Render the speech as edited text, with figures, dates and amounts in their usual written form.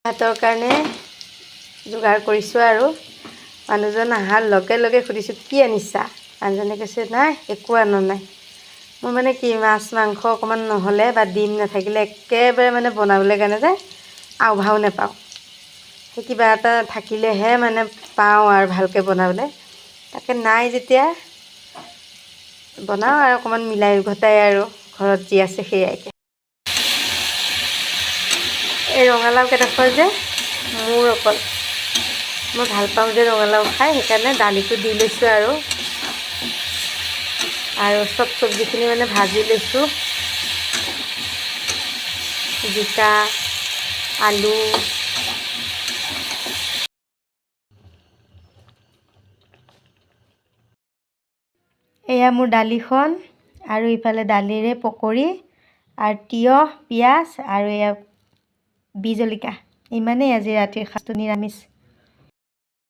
ভাতৰ কাৰণে যোগাৰ কৰিছোঁ আৰু মানুহজন অহাৰ লগে লগে সুধিছোঁ কি আনিছা? মানুহজনে কৈছে নাই একো আনা নাই। মোৰ মানে কি মাছ মাংস অকণমান নহ'লে বা ডিম নাথাকিলে একেবাৰে মানে বনাবলৈ কাৰণে যে আও ভাও নাপাওঁ। সেই কিবা এটা থাকিলেহে মানে পাওঁ আৰু ভালকৈ বনাবলৈ। তাকে নাই যেতিয়া বনাওঁ আৰু অকণমান মিলাই ঘটাই আৰু ঘৰত যি আছে সেয়াইকে। এই ৰঙালাও কেইডোখৰ যে মোৰ অকল মই ভাল পাওঁ যে ৰঙালাও খাই, সেইকাৰণে দালিটো দি লৈছোঁ আৰু চব চব্জিখিনি মানে ভাজি লৈছোঁ। জিকা আলু এয়া মোৰ দালিখন আৰু ইফালে দালিৰে পকৰি আৰু তিয়ঁহ পিঁয়াজ আৰু এয়া বি জলকীয়া। ইমানেই আজি ৰাতিৰ সাঁজটো নিৰামিষ।